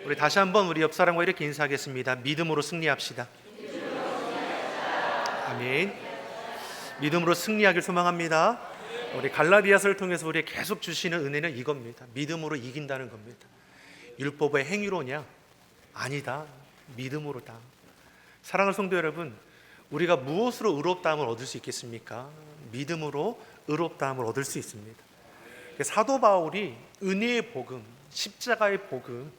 우리 다시 한번 우리 옆 사람과 이렇게 인사하겠습니다. 믿음으로 승리합시다. 아멘. 믿음으로 승리하길 소망합니다. 우리 갈라디아서를 통해서 우리에게 계속 주시는 은혜는 이겁니다. 믿음으로 이긴다는 겁니다. 율법의 행위로냐? 아니다. 믿음으로다. 사랑하는 성도 여러분, 우리가 무엇으로 의롭다함을 얻을 수 있겠습니까? 믿음으로 의롭다함을 얻을 수 있습니다. 사도 바울이 은혜의 복음, 십자가의 복음,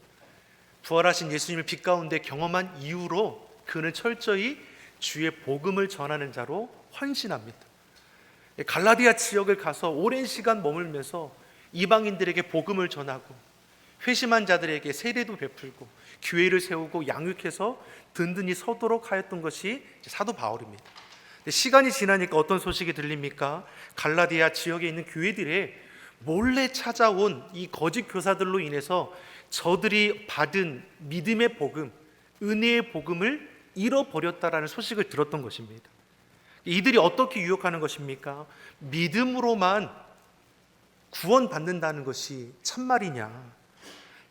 부활하신 예수님을 빛 가운데 경험한 이후로 그는 철저히 주의 복음을 전하는 자로 헌신합니다. 갈라디아 지역을 가서 오랜 시간 머물면서 이방인들에게 복음을 전하고 회심한 자들에게 세례도 베풀고 교회를 세우고 양육해서 든든히 서도록 하였던 것이 사도 바울입니다. 시간이 지나니까 어떤 소식이 들립니까? 갈라디아 지역에 있는 교회들에 몰래 찾아온 이 거짓 교사들로 인해서 저들이 받은 믿음의 복음, 은혜의 복음을 잃어버렸다라는 소식을 들었던 것입니다. 이들이 어떻게 유혹하는 것입니까? 믿음으로만 구원받는다는 것이 참말이냐?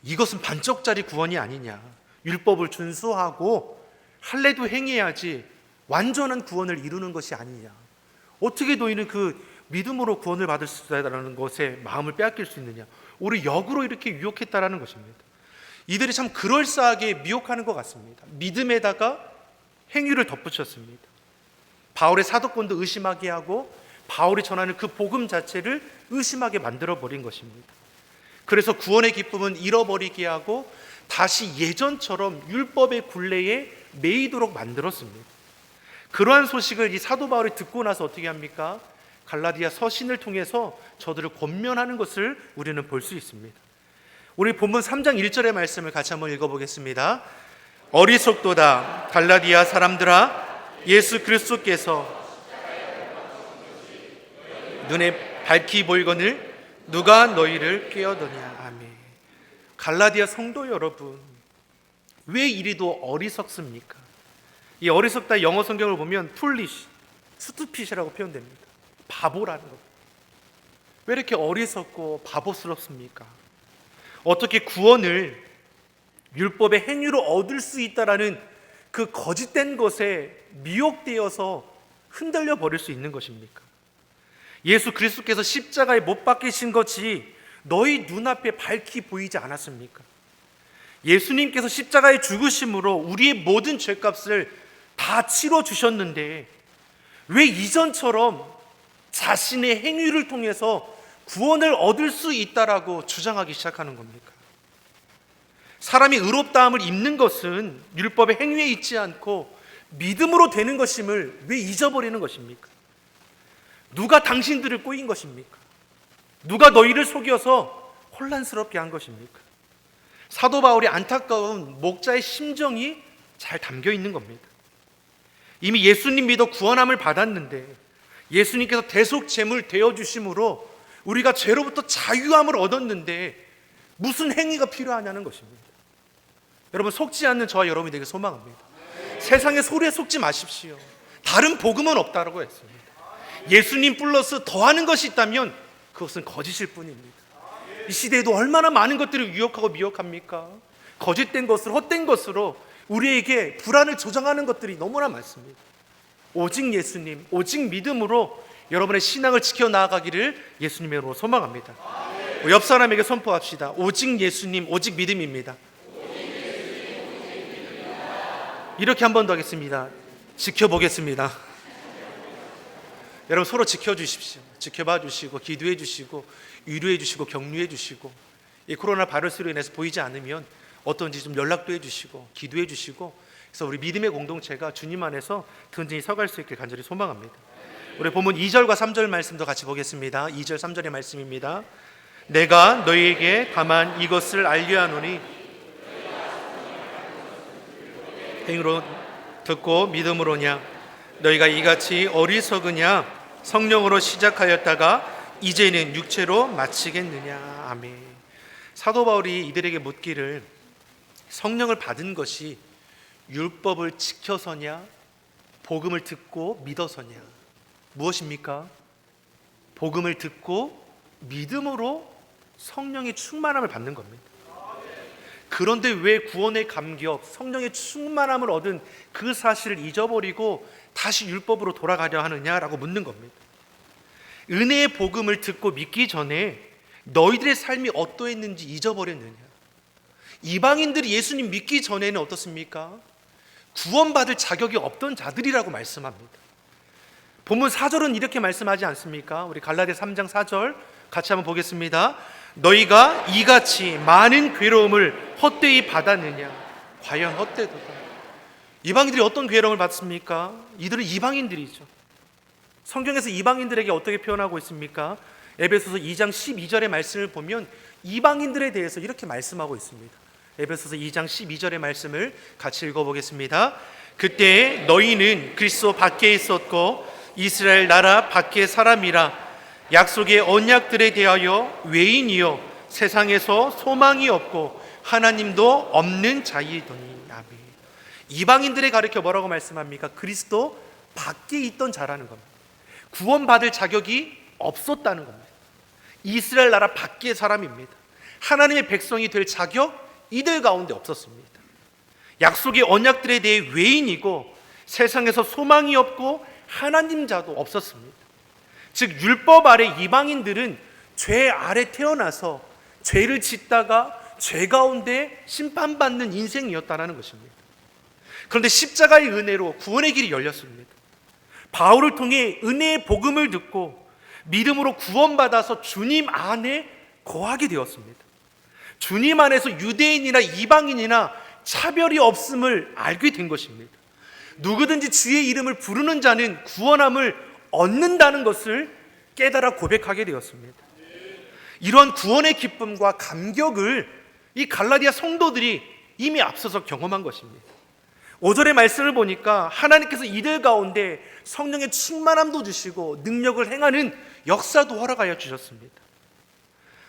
이것은 반쪽짜리 구원이 아니냐? 율법을 준수하고 할례도 행해야지 완전한 구원을 이루는 것이 아니냐? 어떻게 너희는 그 믿음으로 구원을 받을 수 있다는 것에 마음을 빼앗길 수 있느냐? 우리 역으로 이렇게 유혹했다라는 것입니다. 이들이 참 그럴싸하게 미혹하는 것 같습니다. 믿음에다가 행위를 덧붙였습니다. 바울의 사도권도 의심하게 하고 바울이 전하는 그 복음 자체를 의심하게 만들어버린 것입니다. 그래서 구원의 기쁨은 잃어버리게 하고 다시 예전처럼 율법의 굴레에 매이도록 만들었습니다. 그러한 소식을 이 사도 바울이 듣고 나서 어떻게 합니까? 갈라디아 서신을 통해서 저들을 권면하는 것을 우리는 볼 수 있습니다. 우리 본문 3장 1절의 말씀을 같이 한번 읽어보겠습니다. 어리석도다 갈라디아 사람들아, 예수 그리스도께서 눈에 밝히 보이거늘 누가 너희를 깨어더냐. 아멘. 갈라디아 성도 여러분, 왜 이리도 어리석습니까? 이 어리석다 영어 성경을 보면 foolish, stupid이라고 표현됩니다. 바보라는 것. 왜 이렇게 어리석고 바보스럽습니까? 어떻게 구원을 율법의 행위로 얻을 수 있다라는 그 거짓된 것에 미혹되어서 흔들려 버릴 수 있는 것입니까? 예수 그리스도께서 십자가에 못 박히신 것이 너희 눈앞에 밝히 보이지 않았습니까? 예수님께서 십자가에 죽으심으로 우리의 모든 죄값을 다 치러 주셨는데 왜 이전처럼 자신의 행위를 통해서 구원을 얻을 수 있다라고 주장하기 시작하는 겁니까? 사람이 의롭다함을 입는 것은 율법의 행위에 있지 않고 믿음으로 되는 것임을 왜 잊어버리는 것입니까? 누가 당신들을 꼬인 것입니까? 누가 너희를 속여서 혼란스럽게 한 것입니까? 사도 바울이 안타까운 목자의 심정이 잘 담겨 있는 겁니다. 이미 예수님 믿어 구원함을 받았는데 예수님께서 대속제물 되어주심으로 우리가 죄로부터 자유함을 얻었는데 무슨 행위가 필요하냐는 것입니다. 여러분, 속지 않는 저와 여러분이 되게 소망합니다. 세상의 소리에 속지 마십시오. 다른 복음은 없다라고 했습니다. 예수님 플러스 더하는 것이 있다면 그것은 거짓일 뿐입니다. 이 시대에도 얼마나 많은 것들을 유혹하고 미혹합니까? 거짓된 것으로, 헛된 것으로 우리에게 불안을 조장하는 것들이 너무나 많습니다. 오직 예수님, 오직 믿음으로 여러분의 신앙을 지켜나가기를 예수님의 이름으로 소망합니다. 옆 사람에게 선포합시다. 오직 예수님, 오직 믿음입니다. 이렇게 한 번 더 하겠습니다. 지켜보겠습니다. 여러분, 서로 지켜주십시오. 지켜봐 주시고 기도해 주시고 위로해 주시고 격려해 주시고, 이 코로나 바이러스로 인해서 보이지 않으면 어떤지 좀 연락도 해 주시고 기도해 주시고, 그래서 우리 믿음의 공동체가 주님 안에서 든든히 서갈 수 있길 간절히 소망합니다. 우리 본문 2절과 3절 말씀도 같이 보겠습니다. 2절 3절의 말씀입니다. 내가 너희에게 다만 이것을 알려 하노니 행으로 듣고 믿음으로냐. 너희가 이같이 어리석으냐. 성령으로 시작하였다가 이제는 육체로 마치겠느냐. 아멘. 사도 바울이 이들에게 묻기를, 성령을 받은 것이 율법을 지켜서냐, 복음을 듣고 믿어서냐? 무엇입니까? 복음을 듣고 믿음으로 성령의 충만함을 받는 겁니다. 그런데 왜 구원의 감격, 성령의 충만함을 얻은 그 사실을 잊어버리고 다시 율법으로 돌아가려 하느냐라고 묻는 겁니다. 은혜의 복음을 듣고 믿기 전에 너희들의 삶이 어떠했는지 잊어버렸느냐? 이방인들이 예수님 믿기 전에는 어떻습니까? 구원받을 자격이 없던 자들이라고 말씀합니다. 본문 4절은 이렇게 말씀하지 않습니까? 우리 갈라디아 3장 4절 같이 한번 보겠습니다. 너희가 이같이 많은 괴로움을 헛되이 받았느냐? 과연 헛되도다. 이방인들이 어떤 괴로움을 받습니까? 이들은 이방인들이죠. 성경에서 이방인들에게 어떻게 표현하고 있습니까? 에베소서 2장 12절의 말씀을 보면 이방인들에 대해서 이렇게 말씀하고 있습니다. 에베소서 2장 12절의 말씀을 같이 읽어보겠습니다. 그때 너희는 그리스도 밖에 있었고 이스라엘 나라 밖의 사람이라 약속의 언약들에 대하여 외인이요 세상에서 소망이 없고 하나님도 없는 자이더니. 아멘. 이방인들에 가르쳐 뭐라고 말씀합니까? 그리스도 밖에 있던 자라는 겁니다. 구원받을 자격이 없었다는 겁니다. 이스라엘 나라 밖의 사람입니다. 하나님의 백성이 될 자격 이들 가운데 없었습니다. 약속의 언약들에 대해 외인이고 세상에서 소망이 없고 하나님자도 없었습니다. 즉 율법 아래 이방인들은 죄 아래 태어나서 죄를 짓다가 죄 가운데 심판받는 인생이었다는 것입니다. 그런데 십자가의 은혜로 구원의 길이 열렸습니다. 바울을 통해 은혜의 복음을 듣고 믿음으로 구원받아서 주님 안에 거하게 되었습니다. 주님 안에서 유대인이나 이방인이나 차별이 없음을 알게 된 것입니다. 누구든지 주의 이름을 부르는 자는 구원함을 얻는다는 것을 깨달아 고백하게 되었습니다. 이런 구원의 기쁨과 감격을 이 갈라디아 성도들이 이미 앞서서 경험한 것입니다. 5절의 말씀을 보니까 하나님께서 이들 가운데 성령의 충만함도 주시고 능력을 행하는 역사도 허락하여 주셨습니다.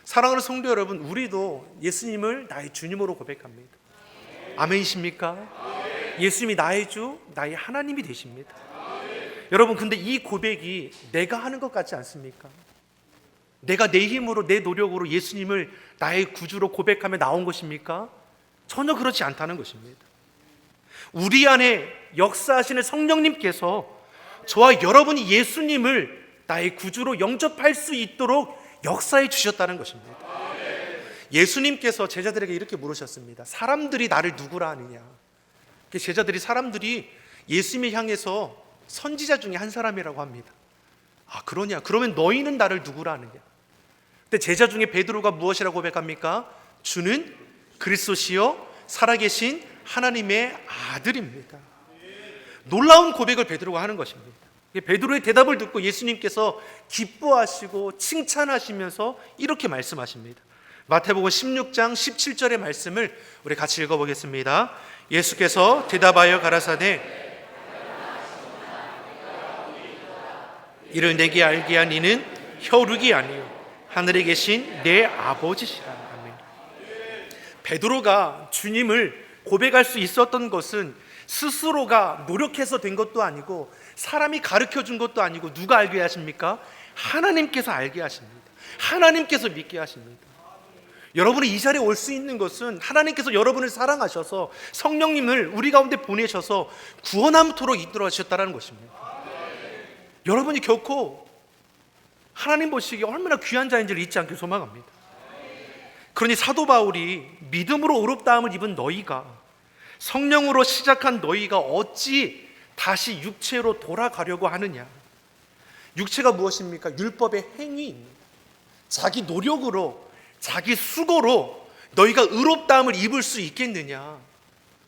사랑하는 성도 여러분, 우리도 예수님을 나의 주님으로 고백합니다. 아멘이십니까? 예수님이 나의 주, 나의 하나님이 되십니다. 여러분, 근데 이 고백이 내가 하는 것 같지 않습니까? 내가 내 힘으로 내 노력으로 예수님을 나의 구주로 고백하며 나온 것입니까? 전혀 그렇지 않다는 것입니다. 우리 안에 역사하시는 성령님께서 저와 여러분이 예수님을 나의 구주로 영접할 수 있도록 역사해 주셨다는 것입니다. 예수님께서 제자들에게 이렇게 물으셨습니다. 사람들이 나를 누구라 하느냐? 사람들이 예수님을 향해서 선지자 중에 한 사람이라고 합니다. 아, 그러냐? 그러면 너희는 나를 누구라 하느냐? 근데 제자 중에 베드로가 무엇이라고 고백합니까? 주는 그리스도시요 살아계신 하나님의 아들입니다. 놀라운 고백을 베드로가 하는 것입니다. 베드로의 대답을 듣고 예수님께서 기뻐하시고 칭찬하시면서 이렇게 말씀하십니다. 마태복음 16장 17절의 말씀을 우리 같이 읽어보겠습니다. 예수께서 대답하여 가라사대 이를 내게 알게 한 이는 혈육이 아니요 하늘에 계신 내 아버지시라. 아멘. 베드로가 주님을 고백할 수 있었던 것은 스스로가 노력해서 된 것도 아니고 사람이 가르쳐 준 것도 아니고 누가 알게 하십니까? 하나님께서 알게 하십니다. 하나님께서 믿게 하십니다. 여러분이 이 자리에 올 수 있는 것은 하나님께서 여러분을 사랑하셔서 성령님을 우리 가운데 보내셔서 구원함토록 이끌어 주셨다는 것입니다. 여러분이 결코 하나님 보시기에 얼마나 귀한 자인지를 잊지 않길 소망합니다. 그러니 사도 바울이 믿음으로 의롭다함을 입은 너희가 성령으로 시작한 너희가 어찌 다시 육체로 돌아가려고 하느냐? 육체가 무엇입니까? 율법의 행위입니다. 자기 노력으로 자기 수고로 너희가 의롭다함을 입을 수 있겠느냐?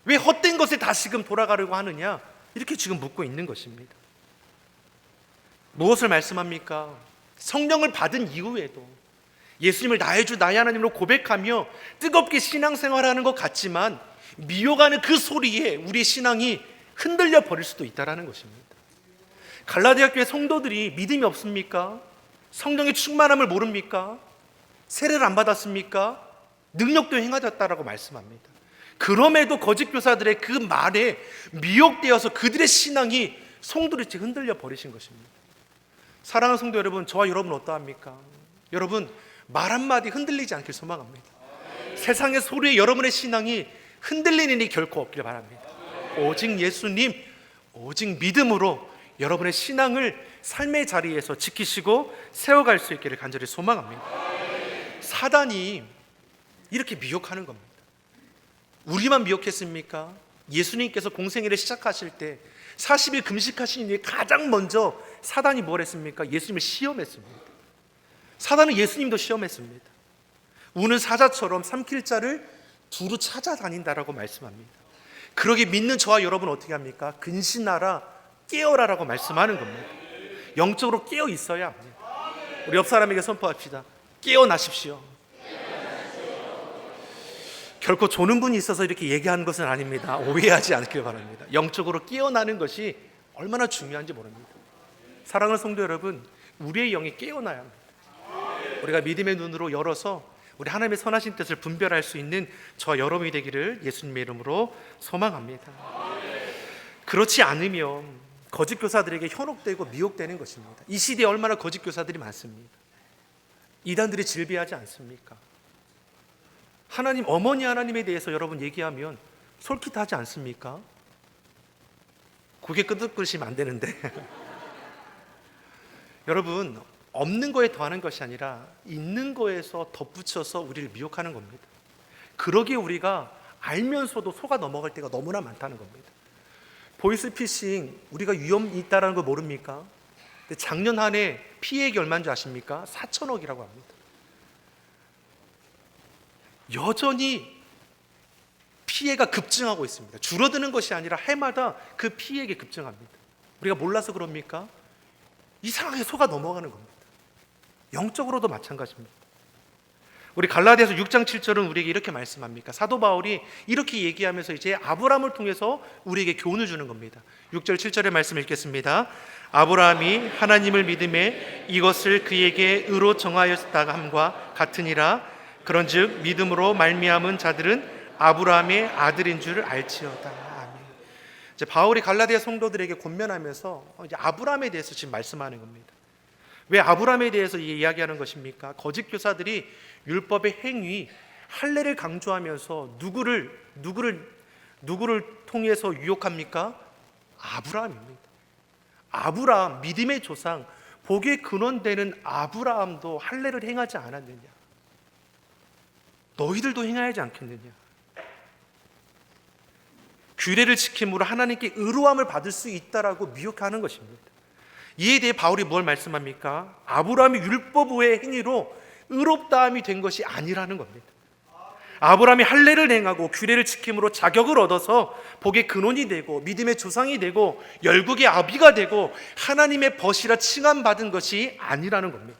왜 헛된 것에 다시금 돌아가려고 하느냐? 이렇게 지금 묻고 있는 것입니다. 무엇을 말씀합니까? 성령을 받은 이후에도 예수님을 나의 주 나의 하나님으로 고백하며 뜨겁게 신앙생활하는 것 같지만 미혹하는 그 소리에 우리의 신앙이 흔들려 버릴 수도 있다는 것입니다. 갈라디아 교회 성도들이 믿음이 없습니까? 성령의 충만함을 모릅니까? 세례를 안 받았습니까? 능력도 행하셨다라고 말씀합니다. 그럼에도 거짓 교사들의 그 말에 미혹되어서 그들의 신앙이 송두리째 흔들려 버리신 것입니다. 사랑하는 성도 여러분, 저와 여러분 어떠합니까? 여러분 말 한마디 흔들리지 않길 소망합니다. 세상의 소리에 여러분의 신앙이 흔들리는 일이 결코 없길 바랍니다. 오직 예수님, 오직 믿음으로 여러분의 신앙을 삶의 자리에서 지키시고 세워갈 수 있기를 간절히 소망합니다. 사단이 이렇게 미혹하는 겁니다. 우리만 미혹했습니까? 예수님께서 공생애를 시작하실 때 40일 금식하신 이후에 가장 먼저 사단이 뭘 했습니까? 예수님을 시험했습니다. 사단은 예수님도 시험했습니다. 우는 사자처럼 삼킬 자를 두루 찾아다닌다라고 말씀합니다. 그러기 믿는 저와 여러분은 어떻게 합니까? 근신하라, 깨어라라고 말씀하는 겁니다. 영적으로 깨어 있어야 합니다. 우리 옆 사람에게 선포합시다. 깨어나십시오. 결코 조는 분이 있어서 이렇게 얘기하는 것은 아닙니다. 오해하지 않길 바랍니다. 영적으로 깨어나는 것이 얼마나 중요한지 모릅니다. 사랑하는 성도 여러분, 우리의 영이 깨어나야 합니다. 우리가 믿음의 눈으로 열어서 우리 하나님의 선하신 뜻을 분별할 수 있는 저와 여러분이 되기를 예수님의 이름으로 소망합니다. 그렇지 않으면 거짓 교사들에게 현혹되고 미혹되는 것입니다. 이 시대에 얼마나 거짓 교사들이 많습니다. 이단들이 질비하지 않습니까? 하나님, 어머니 하나님에 대해서 여러분 얘기하면 솔깃하지 않습니까? 고개 끄덕끄시면 안 되는데 여러분, 없는 거에 더하는 것이 아니라 있는 거에서 덧붙여서 우리를 미혹하는 겁니다. 그러기에 우리가 알면서도 속아 넘어갈 때가 너무나 많다는 겁니다. 보이스피싱, 우리가 위험이 있다는 걸 모릅니까? 근데 작년 한 해 피해액이 얼마인 줄 아십니까? 4천억이라고 합니다. 여전히 피해가 급증하고 있습니다. 줄어드는 것이 아니라 해마다 그 피해액이 급증합니다. 우리가 몰라서 그럽니까? 이상하게 속아 넘어가는 겁니다. 영적으로도 마찬가지입니다. 우리 갈라디아서 6장 7절은 우리에게 이렇게 말씀합니까? 사도 바울이 이렇게 얘기하면서 이제 아브라함을 통해서 우리에게 교훈을 주는 겁니다. 6절 7절의 말씀 읽겠습니다. 아브라함이 하나님을 믿음에 이것을 그에게 의로 정하였다 함과 같으니라. 그런즉 믿음으로 말미암은 자들은 아브라함의 아들인 줄 알지어다. 아멘. 이제 바울이 갈라디아 성도들에게 권면하면서 이제 아브라함에 대해서 지금 말씀하는 겁니다. 왜 아브라함에 대해서 이야기하는 것입니까? 거짓 교사들이 율법의 행위, 할례를 강조하면서 누구를 통해서 유혹합니까? 아브라함입니다. 아브라함, 믿음의 조상, 복의 근원되는 아브라함도 할례를 행하지 않았느냐? 너희들도 행하지 않겠느냐? 규례를 지킴으로 하나님께 의로함을 받을 수 있다라고 미혹하는 것입니다. 이에 대해 바울이 뭘 말씀합니까? 아브라함이 율법 외의 행위로 의롭다함이 된 것이 아니라는 겁니다. 아브라함이 할례를 행하고 규례를 지킴으로 자격을 얻어서 복의 근원이 되고 믿음의 조상이 되고 열국의 아비가 되고 하나님의 벗이라 칭함받은 것이 아니라는 겁니다.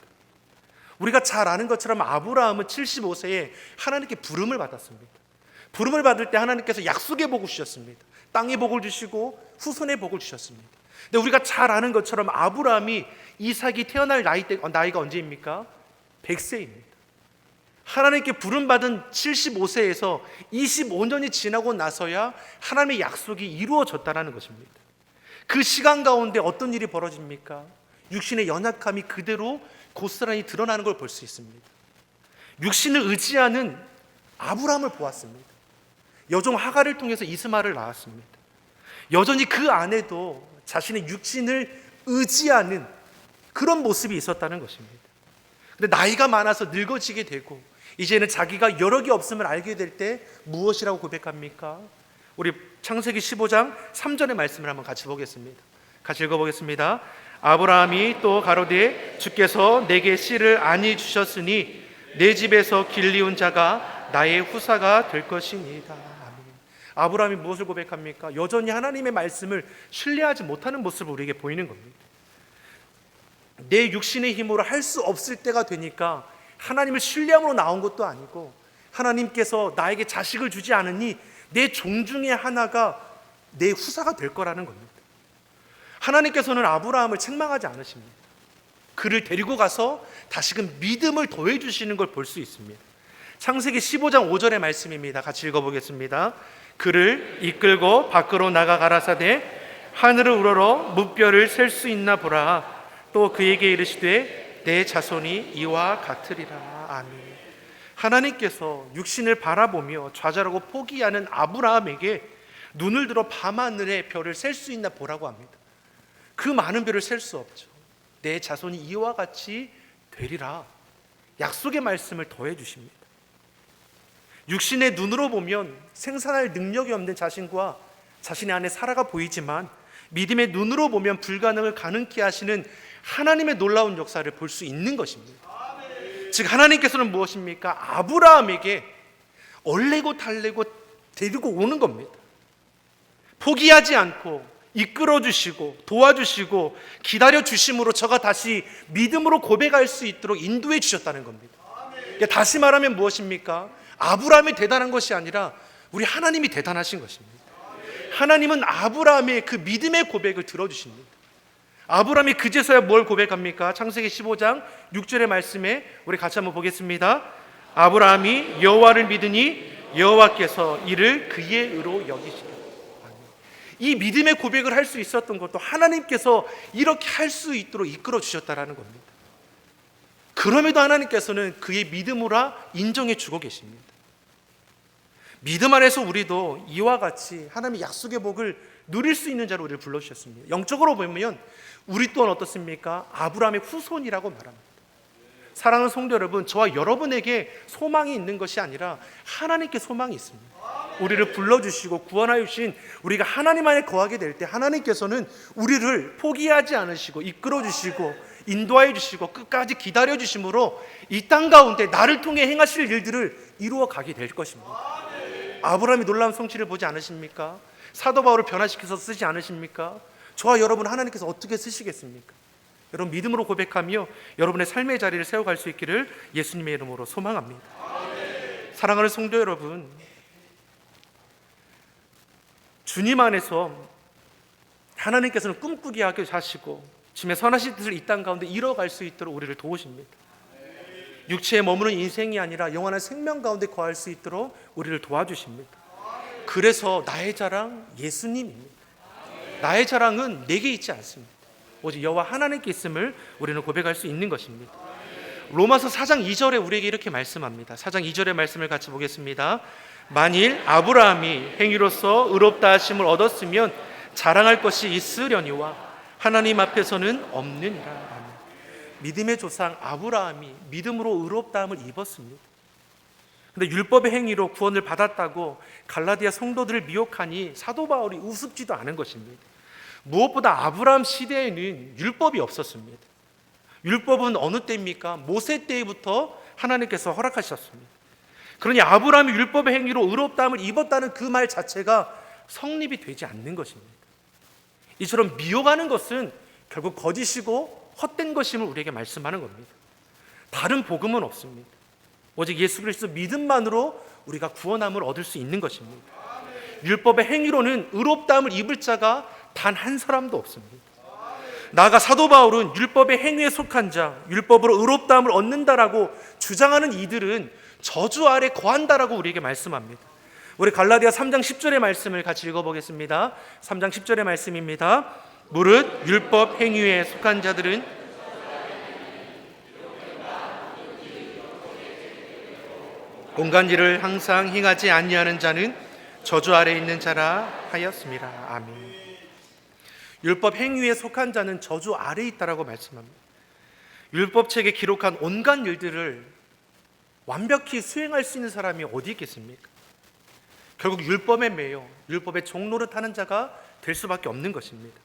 우리가 잘 아는 것처럼 아브라함은 75세에 하나님께 부름을 받았습니다. 부름을 받을 때 하나님께서 약속의 복을 주셨습니다. 땅의 복을 주시고 후손의 복을 주셨습니다. 근데 우리가 잘 아는 것처럼 아브라함이 이삭이 태어날 나이가 언제입니까? 100세입니다. 하나님께 부름받은 75세에서 25년이 지나고 나서야 하나님의 약속이 이루어졌다는 것입니다. 그 시간 가운데 어떤 일이 벌어집니까? 육신의 연약함이 그대로 고스란히 드러나는 걸 볼 수 있습니다. 육신을 의지하는 아브라함을 보았습니다. 여종 하갈을 통해서 이스마엘을 낳았습니다. 여전히 그 안에도 자신의 육신을 의지하는 그런 모습이 있었다는 것입니다. 근데 나이가 많아서 늙어지게 되고 이제는 자기가 여력이 없음을 알게 될 때 무엇이라고 고백합니까? 우리 창세기 15장 3절의 말씀을 한번 같이 보겠습니다. 같이 읽어보겠습니다. 아브라함이 또 가로되 주께서 내게 씨를 아니 주셨으니 내 집에서 길리운 자가 나의 후사가 될 것이니이다. 아브라함이 무엇을 고백합니까? 여전히 하나님의 말씀을 신뢰하지 못하는 모습을 우리에게 보이는 겁니다. 내 육신의 힘으로 할 수 없을 때가 되니까 하나님을 신뢰함으로 나온 것도 아니고 하나님께서 나에게 자식을 주지 않으니 내 종 중에 하나가 내 후사가 될 거라는 겁니다. 하나님께서는 아브라함을 책망하지 않으십니다. 그를 데리고 가서 다시금 믿음을 더해 주시는 걸 볼 수 있습니다. 창세기 15장 5절의 말씀입니다. 같이 읽어보겠습니다. 그를 이끌고 밖으로 나가 가라사대 하늘을 우러러 무뼈를 셀 수 있나 보라. 또 그에게 이르시되 내 자손이 이와 같으리라. 아멘. 하나님께서 육신을 바라보며 좌절하고 포기하는 아브라함에게 눈을 들어 밤하늘의 별을 셀 수 있나 보라고 합니다. 그 많은 별을 셀 수 없죠. 내 자손이 이와 같이 되리라, 약속의 말씀을 더해 주십니다. 육신의 눈으로 보면 생산할 능력이 없는 자신과 자신의 안에 살아가 보이지만 믿음의 눈으로 보면 불가능을 가능케 하시는 하나님의 놀라운 역사를 볼 수 있는 것입니다. 즉 하나님께서는 무엇입니까? 아브라함에게 얼레고 달래고 데리고 오는 겁니다. 포기하지 않고 이끌어주시고 도와주시고 기다려주심으로 저가 다시 믿음으로 고백할 수 있도록 인도해 주셨다는 겁니다. 그러니까 다시 말하면 무엇입니까? 아브라함이 대단한 것이 아니라 우리 하나님이 대단하신 것입니다. 하나님은 아브라함의 그 믿음의 고백을 들어주십니다. 아브라함이 그제서야 뭘 고백합니까? 창세기 15장 6절의 말씀에 우리 같이 한번 보겠습니다. 아브라함이 여호와를 믿으니 여호와께서 이를 그의 의로 여기시리라. 이 믿음의 고백을 할 수 있었던 것도 하나님께서 이렇게 할 수 있도록 이끌어 주셨다라는 겁니다. 그럼에도 하나님께서는 그의 믿음으로 인정해 주고 계십니다. 믿음 안에서 우리도 이와 같이 하나님의 약속의 복을 누릴 수 있는 자로 우리를 불러주셨습니다. 영적으로 보면 우리 또한 어떻습니까? 아브라함의 후손이라고 말합니다. 사랑하는 성도 여러분, 저와 여러분에게 소망이 있는 것이 아니라 하나님께 소망이 있습니다. 우리를 불러주시고 구원하여 주신 우리가 하나님 안에 거하게 될 때 하나님께서는 우리를 포기하지 않으시고 이끌어주시고 인도하여 주시고 끝까지 기다려 주심으로 이 땅 가운데 나를 통해 행하실 일들을 이루어 가게 될 것입니다. 아브라함이 놀라운 성취를 보지 않으십니까? 사도 바울을 변화시켜서 쓰지 않으십니까? 저와 여러분 하나님께서 어떻게 쓰시겠습니까? 여러분 믿음으로 고백하며 여러분의 삶의 자리를 세워갈 수 있기를 예수님의 이름으로 소망합니다. 사랑하는 성도 여러분, 주님 안에서 하나님께서는 꿈꾸게 하게 하시고 주님의 선하신 뜻을 이 땅 가운데 이뤄갈 수 있도록 우리를 도우십니다. 육체에 머무는 인생이 아니라 영원한 생명 가운데 거할 수 있도록 우리를 도와주십니다. 그래서 나의 자랑 예수님입니다. 나의 자랑은 내게 있지 않습니다. 오직 여호와 하나님께 있음을 우리는 고백할 수 있는 것입니다. 로마서 4장 2절에 우리에게 이렇게 말씀합니다. 4장 2절의 말씀을 같이 보겠습니다. 만일 아브라함이 행위로서 의롭다 하심을 얻었으면 자랑할 것이 있으려니와 하나님 앞에서는 없느니라. 믿음의 조상 아브라함이 믿음으로 의롭다함을 입었습니다. 그런데 율법의 행위로 구원을 받았다고 갈라디아 성도들을 미혹하니 사도 바울이 우습지도 않은 것입니다. 무엇보다 아브라함 시대에는 율법이 없었습니다. 율법은 어느 때입니까? 모세 때부터 하나님께서 허락하셨습니다. 그러니 아브라함이 율법의 행위로 의롭다함을 입었다는 그 말 자체가 성립이 되지 않는 것입니다. 이처럼 미혹하는 것은 결국 거짓이고 헛된 것임을 우리에게 말씀하는 겁니다. 다른 복음은 없습니다. 오직 예수 그리스도 믿음만으로 우리가 구원함을 얻을 수 있는 것입니다. 율법의 행위로는 의롭다함을 입을 자가 단 한 사람도 없습니다. 나아가 사도 바울은 율법의 행위에 속한 자, 율법으로 의롭다함을 얻는다라고 주장하는 이들은 저주 아래 거한다라고 우리에게 말씀합니다. 우리 갈라디아 3장 10절의 말씀을 같이 읽어보겠습니다. 3장 10절의 말씀입니다. 무릇 율법 행위에 속한 자들은 온갖 일을 항상 행하지 아니하는 자는 저주 아래 있는 자라 하였습니다. 아멘. 율법 행위에 속한 자는 저주 아래 있다라고 말씀합니다. 율법책에 기록한 온갖 일들을 완벽히 수행할 수 있는 사람이 어디 있겠습니까? 결국 율법에 매여 율법의 종노릇하는 자가 될 수밖에 없는 것입니다.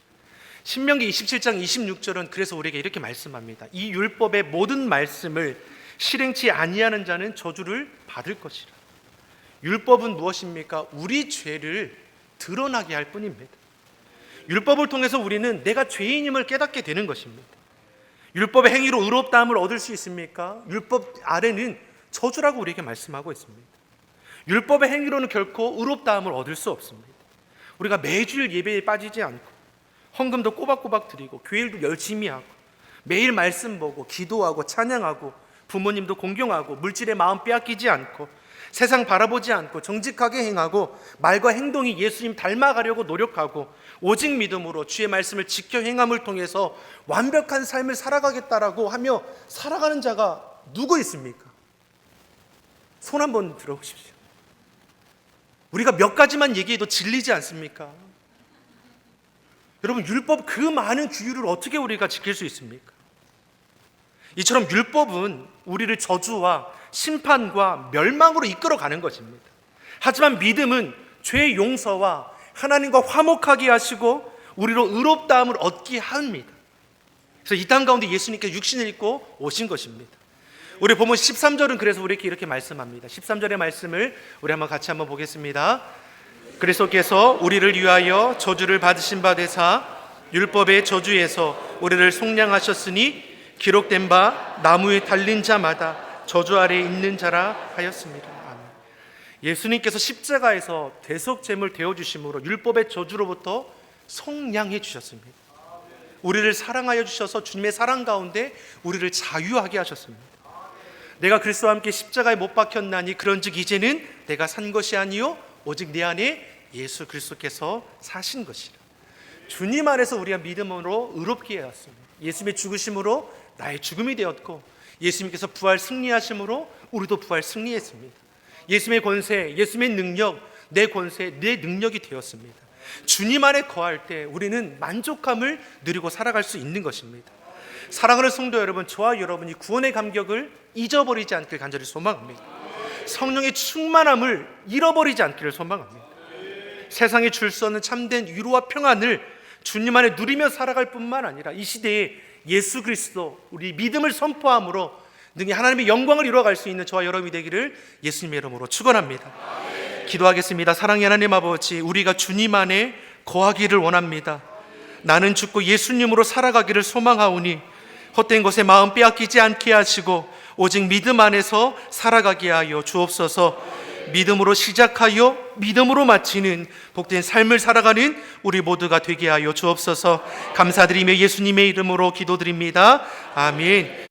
신명기 27장 26절은 그래서 우리에게 이렇게 말씀합니다. 이 율법의 모든 말씀을 실행치 아니하는 자는 저주를 받을 것이라. 율법은 무엇입니까? 우리 죄를 드러나게 할 뿐입니다. 율법을 통해서 우리는 내가 죄인임을 깨닫게 되는 것입니다. 율법의 행위로 의롭다함을 얻을 수 있습니까? 율법 아래는 저주라고 우리에게 말씀하고 있습니다. 율법의 행위로는 결코 의롭다함을 얻을 수 없습니다. 우리가 매주일 예배에 빠지지 않고 헌금도 꼬박꼬박 드리고 교회일도 열심히 하고 매일 말씀 보고 기도하고 찬양하고 부모님도 공경하고 물질의 마음 빼앗기지 않고 세상 바라보지 않고 정직하게 행하고 말과 행동이 예수님 닮아가려고 노력하고 오직 믿음으로 주의 말씀을 지켜 행함을 통해서 완벽한 삶을 살아가겠다라고 하며 살아가는 자가 누구 있습니까? 손 한번 들어보십시오. 우리가 몇 가지만 얘기해도 질리지 않습니까? 여러분, 율법 그 많은 규율을 어떻게 우리가 지킬 수 있습니까? 이처럼 율법은 우리를 저주와 심판과 멸망으로 이끌어가는 것입니다. 하지만 믿음은 죄 용서와 하나님과 화목하게 하시고 우리로 의롭다함을 얻게 합니다. 그래서 이 땅 가운데 예수님께 육신을 입고 오신 것입니다. 우리 본문 13절은 그래서 우리에게 이렇게 말씀합니다. 13절의 말씀을 우리 한번 같이 한번 보겠습니다. 그리스도께서 우리를 위하여 저주를 받으신 바 되사 율법의 저주에서 우리를 속량하셨으니 기록된 바 나무에 달린 자마다 저주 아래에 있는 자라 하였습니다. 아멘. 예수님께서 십자가에서 대속제물 되어주심으로 율법의 저주로부터 속량해 주셨습니다. 우리를 사랑하여 주셔서 주님의 사랑 가운데 우리를 자유하게 하셨습니다. 내가 그리스도와 함께 십자가에 못 박혔나니 그런즉 이제는 내가 산 것이 아니요 오직 내 안에 예수 그리스도께서 사신 것이라. 주님 안에서 우리가 믿음으로 의롭게 하였습니다. 예수님의 죽으심으로 나의 죽음이 되었고 예수님께서 부활 승리하심으로 우리도 부활 승리했습니다. 예수님의 권세, 예수님의 능력, 내 권세, 내 능력이 되었습니다. 주님 안에 거할 때 우리는 만족함을 누리고 살아갈 수 있는 것입니다. 사랑하는 성도 여러분, 저와 여러분이 구원의 감격을 잊어버리지 않길 간절히 소망합니다. 성령의 충만함을 잃어버리지 않기를 소망합니다. 세상에 줄 수 없는 참된 위로와 평안을 주님 안에 누리며 살아갈 뿐만 아니라 이 시대에 예수 그리스도, 우리 믿음을 선포함으로 능히 하나님의 영광을 이루어갈 수 있는 저와 여러분이 되기를 예수님의 이름으로 축원합니다. 기도하겠습니다. 사랑의 하나님 아버지, 우리가 주님 안에 거하기를 원합니다. 나는 죽고 예수님으로 살아가기를 소망하오니 헛된 것에 마음 빼앗기지 않게 하시고 오직 믿음 안에서 살아가게 하여 주옵소서. 믿음으로 시작하여 믿음으로 마치는 복된 삶을 살아가는 우리 모두가 되게 하여 주옵소서. 감사드리며 예수님의 이름으로 기도드립니다. 아멘.